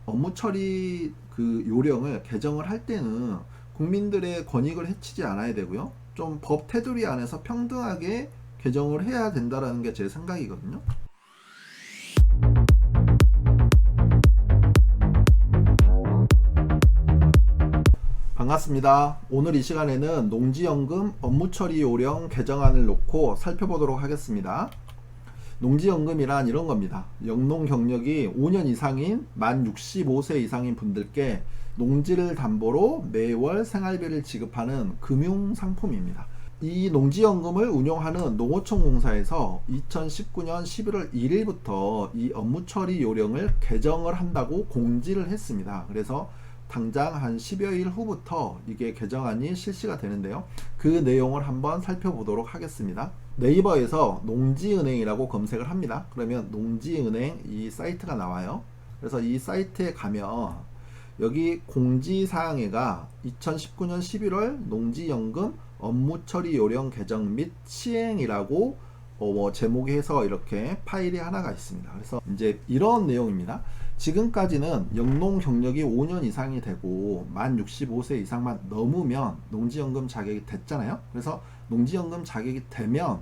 업무 처리 그 요령을 개정을 할 때는 국민들의 권익을 해치지 않아야 되고요. 좀 법 테두리 안에서 평등하게 개정을 해야 된다라는 게 제 생각이거든요. 반갑습니다. 오늘 이 시간에는 농지연금 업무처리 요령 개정안을 놓고 살펴보도록 하겠습니다. 농지연금이란 이런 겁니다. 영농 경력이 5년 이상인 만 65세 이상인 분들께 농지를 담보로 매월 생활비를 지급하는 금융상품입니다. 이 농지연금을 운영하는 농어촌공사에서 2019년 11월 1일부터 이 업무처리 요령을 개정을 한다고 공지를 했습니다. 그래서 당장 한 10여일 후부터 이게 개정안이 실시가 되는데요. 그 내용을 한번 살펴보도록 하겠습니다. 네이버에서 농지은행이라고 검색을 합니다. 그러면 농지은행 이 사이트가 나와요. 그래서 이 사이트에 가면 여기 공지사항에가 2019년 11월 농지연금 업무처리 요령 개정 및 시행이라고 제목이 해서 이렇게 파일이 하나가 있습니다. 그래서 이제 이런 내용입니다. 지금까지는 영농 경력이 5년 이상이 되고 만 65세 이상만 넘으면 농지연금 자격이 됐잖아요. 그래서 농지연금 자격이 되면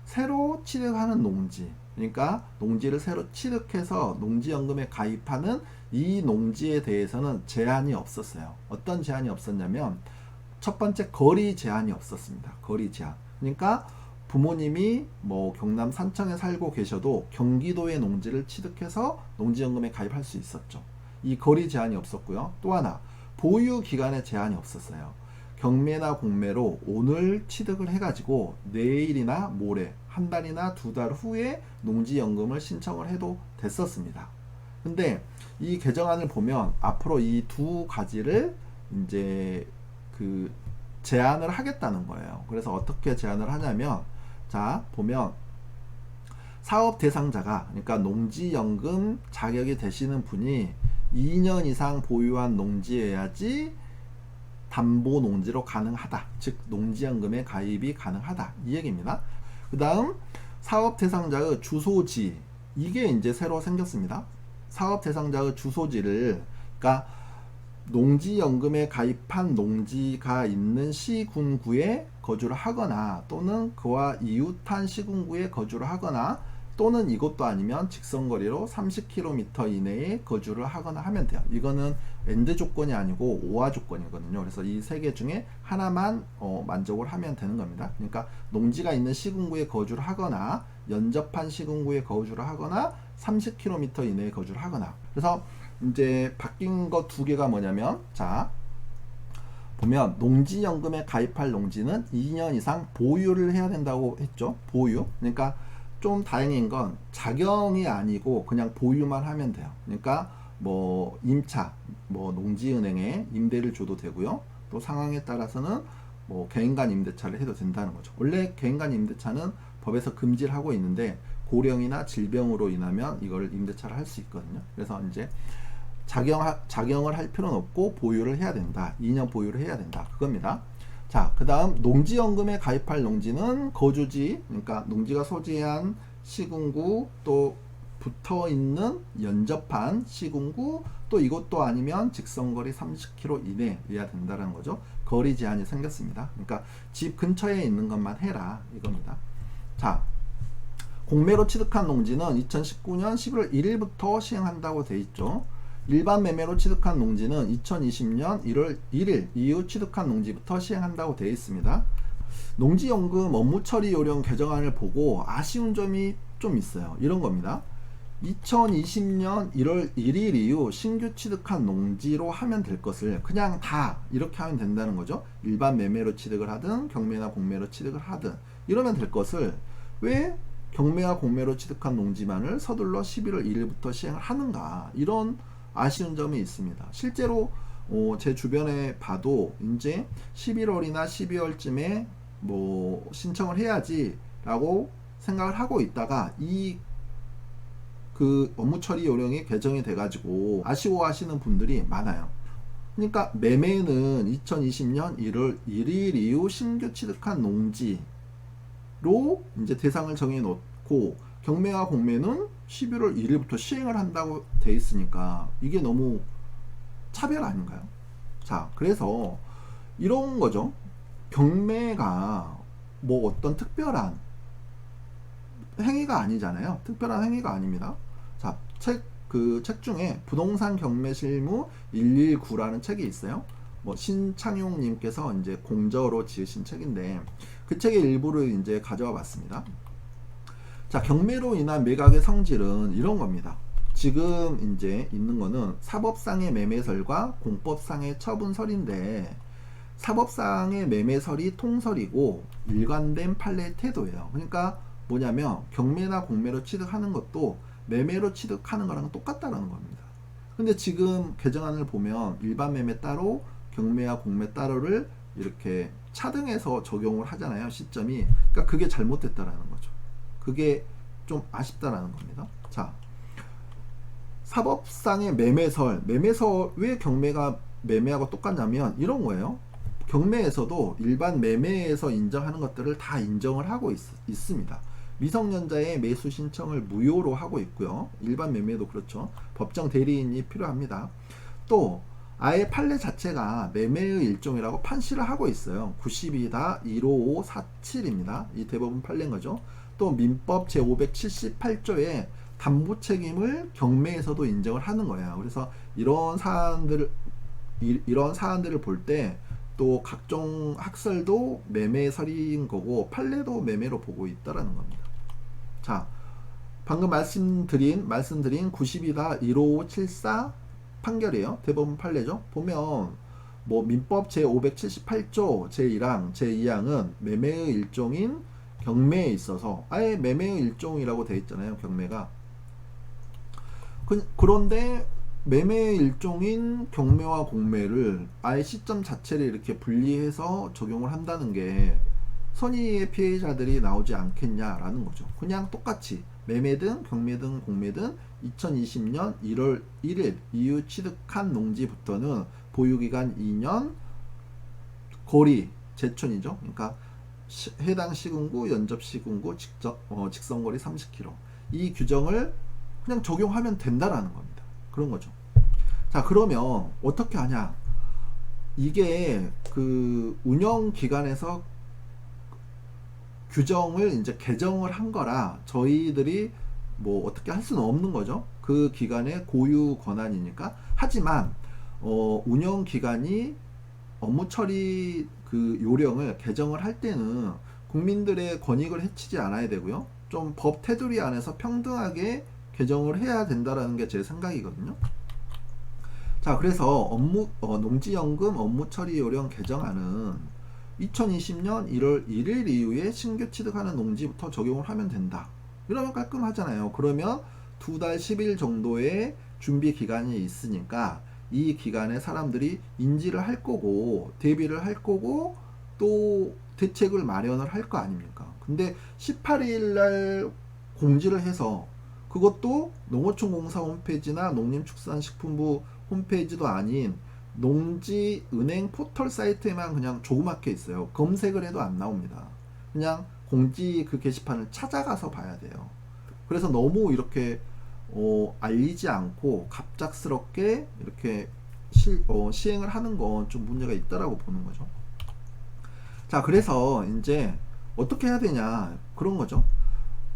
새로 취득하는 농지, 그러니까 농지를 새로 취득해서 농지연금에 가입하는 이 농지에 대해서는 제한이 없었어요. 어떤 제한이 없었냐면 첫 번째 거리 제한이 없었습니다. 거리 제한. 그러니까 부모님이 뭐 경남 산청에 살고 계셔도 경기도의 농지를 취득해서 농지연금에 가입할 수 있었죠. 이 거리 제한이 없었고요. 또 하나 보유 기간의 제한이 없었어요. 경매나 공매로 오늘 취득을 해가지고 내일이나 모레 한 달이나 두 달 후에 농지연금을 신청을 해도 됐었습니다. 근데 이 개정안을 보면 앞으로 이 두 가지를 이제 그 제한을 하겠다는 거예요. 그래서 어떻게 제한을 하냐면 자 보면 사업 대상자가 그러니까 농지연금 자격이 되시는 분이 2년 이상 보유한 농지여야지 담보 농지로 가능하다. 즉 농지연금에 가입이 가능하다. 이 얘기입니다. 그 다음 사업 대상자의 주소지 이게 이제 새로 생겼습니다. 사업 대상자의 주소지를 그러니까 농지연금에 가입한 농지가 있는 시군구에 거주를 하거나 또는 그와 이웃한 시군구에 거주를 하거나 또는 이것도 아니면 직선거리로 30km 이내에 거주를 하거나 하면 돼요. 이거는 엔드 조건이 아니고 오화 조건이거든요. 그래서 이 세 개 중에 하나만 만족을 하면 되는 겁니다. 그러니까 농지가 있는 시군구에 거주를 하거나 연접한 시군구에 거주를 하거나 30km 이내에 거주를 하거나. 그래서 이제 바뀐 거 두 개가 뭐냐면 자 보면 농지연금에 가입할 농지는 2년 이상 보유를 해야 된다고 했죠. 보유. 그러니까 좀 다행인 건 작용이 아니고 그냥 보유만 하면 돼요. 그러니까 뭐 임차, 뭐 농지은행에 임대를 줘도 되고요. 또 상황에 따라서는 뭐 개인간 임대차를 해도 된다는 거죠. 원래 개인간 임대차는 법에서 금지를 하고 있는데 고령이나 질병으로 인하면 이걸 임대차를 할 수 있거든요. 그래서 이제 작용을 할 필요는 없고 보유를 해야 된다. 2년 보유를 해야 된다. 그겁니다. 자, 그 다음 농지연금에 가입할 농지는 거주지, 그러니까 농지가 소지한 시군구 또 붙어있는 연접한 시군구 또 이것도 아니면 직선거리 30km 이내여야 된다는 거죠. 거리 제한이 생겼습니다. 그러니까 집 근처에 있는 것만 해라 이겁니다. 자, 공매로 취득한 농지는 2019년 11월 1일부터 시행한다고 돼 있죠. 일반 매매로 취득한 농지는 2020년 1월 1일 이후 취득한 농지부터 시행한다고 되어 있습니다. 농지연금 업무처리 요령 개정안을 보고 아쉬운 점이 좀 있어요. 이런 겁니다. 2020년 1월 1일 이후 신규 취득한 농지로 하면 될 것을 그냥 다 이렇게 하면 된다는 거죠. 일반 매매로 취득을 하든 경매나 공매로 취득을 하든 이러면 될 것을 왜 경매와 공매로 취득한 농지만을 서둘러 11월 1일부터 시행을 하는가, 이런 아쉬운 점이 있습니다. 실제로 제 주변에 봐도 이제 11월이나 12월쯤에 뭐 신청을 해야지 라고 생각을 하고 있다가 이 그 업무처리 요령이 개정이 돼 가지고 아쉬워하시는 분들이 많아요. 그러니까 매매는 2020년 1월 1일 이후 신규 취득한 농지로 이제 대상을 정해 놓고 경매와 공매는 11월 1일부터 시행을 한다고 돼 있으니까 이게 너무 차별 아닌가요? 자, 그래서 이런 거죠. 경매가 뭐 어떤 특별한 행위가 아니잖아요. 특별한 행위가 아닙니다. 자, 그 책 중에 부동산 경매 실무 119라는 책이 있어요. 뭐 신창용 님께서 이제 공저로 지으신 책인데 그 책의 일부를 이제 가져와 봤습니다. 자, 경매로 인한 매각의 성질은 이런 겁니다. 지금 이제 있는 거는 사법상의 매매설과 공법상의 처분설인데 사법상의 매매설이 통설이고 일관된 판례 태도예요. 그러니까 뭐냐면 경매나 공매로 취득하는 것도 매매로 취득하는 거랑 똑같다라는 겁니다. 근데 지금 개정안을 보면 일반 매매 따로 경매와 공매 따로를 이렇게 차등해서 적용을 하잖아요. 시점이. 그러니까 그게 잘못됐다라는 거죠. 그게 좀 아쉽다라는 겁니다. 자, 사법상의 매매설 왜 경매가 매매하고 똑같냐면 이런 거예요. 경매에서도 일반 매매에서 인정하는 것들을 다 인정을 하고 있습니다. 미성년자의 매수 신청을 무효로 하고 있고요. 일반 매매도 그렇죠. 법정 대리인이 필요합니다. 또 아예 판례 자체가 매매의 일종이라고 판시를 하고 있어요. 92-15547입니다. 이 대법원 판례인 거죠. 또 민법 제578조에 담보 책임을 경매에서도 인정을 하는 거예요. 그래서 이런 사안들을 볼 때 또 각종 학설도 매매설인 거고 판례도 매매로 보고 있다라는 겁니다. 자, 방금 말씀드린 92-15574 판결이에요. 대법원 판례죠. 보면 뭐 민법 제578조 제1항 제2항은 매매의 일종인 경매에 있어서 아예 매매의 일종이라고 되어 있잖아요. 경매가. 그런데 매매의 일종인 경매와 공매를 아예 시점 자체를 이렇게 분리해서 적용을 한다는 게 선의의 피해자들이 나오지 않겠냐라는 거죠. 그냥 똑같이 매매든 경매든 공매든 2020년 1월 1일 이후 취득한 농지부터는 보유기간 2년, 거리 제촌이죠. 그러니까 해당 시군구, 연접 시군구, 직선거리 30km. 이 규정을 그냥 적용하면 된다라는 겁니다. 그런 거죠. 자, 그러면 어떻게 하냐? 이게 그 운영 기관에서 규정을 이제 개정을 한 거라 저희들이 뭐 어떻게 할 수는 없는 거죠. 그 기관의 고유 권한이니까. 하지만 운영 기관이 업무 처리 그 요령을 개정을 할 때는 국민들의 권익을 해치지 않아야 되고요. 좀 법 테두리 안에서 평등하게 개정을 해야 된다라는 게 제 생각이거든요. 자, 그래서 농지연금 업무 처리 요령 개정안은 2020년 1월 1일 이후에 신규 취득하는 농지부터 적용을 하면 된다. 이러면 깔끔하잖아요. 그러면 2달 10일 정도의 준비 기간이 있으니까 이 기간에 사람들이 인지를 할 거고 대비를 할 거고 또 대책을 마련을 할 거 아닙니까? 근데 18일 날 공지를 해서 그것도 농어촌공사 홈페이지나 농림축산식품부 홈페이지도 아닌 농지은행 포털 사이트에만 그냥 조그맣게 있어요. 검색을 해도 안 나옵니다. 그냥 공지 그 게시판을 찾아가서 봐야 돼요. 그래서 너무 이렇게 알리지 않고 갑작스럽게 이렇게 시행을 하는 건 좀 문제가 있다라고 보는 거죠. 자, 그래서 이제 어떻게 해야 되냐 그런 거죠.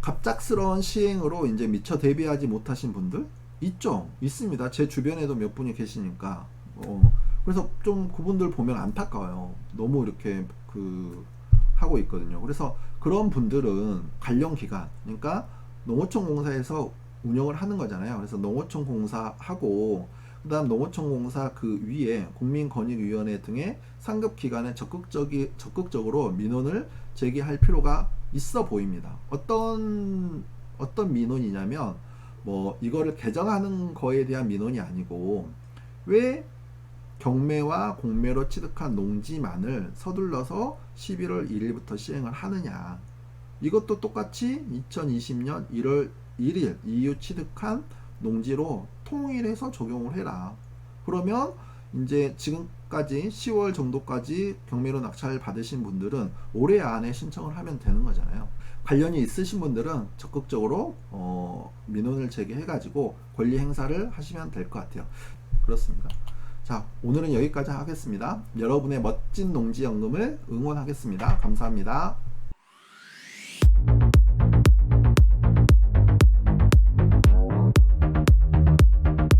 갑작스러운 시행으로 이제 미처 대비하지 못하신 분들 있습니다. 제 주변에도 몇 분이 계시니까 그래서 좀 그분들 보면 안타까워요. 너무 이렇게 하고 있거든요. 그래서 그런 분들은 관련 기관, 그러니까 농어촌공사에서 운영을 하는 거잖아요. 그래서 농어촌공사하고 그다음 농어촌공사 그 위에 국민권익위원회 등의 상급 기관에 적극적으로 민원을 제기할 필요가 있어 보입니다. 어떤 민원이냐면 뭐 이거를 개정하는 거에 대한 민원이 아니고 왜 경매와 공매로 취득한 농지만을 서둘러서 11월 1일부터 시행을 하느냐. 이것도 똑같이 2020년 1월 1일 이후 취득한 농지로 통일해서 적용을 해라. 그러면 이제 지금까지 10월 정도까지 경매로 낙찰 받으신 분들은 올해 안에 신청을 하면 되는 거잖아요. 관련이 있으신 분들은 적극적으로 민원을 제기해 가지고 권리 행사를 하시면 될 것 같아요. 그렇습니다. 자, 오늘은 여기까지 하겠습니다. 여러분의 멋진 농지연금을 응원하겠습니다. 감사합니다.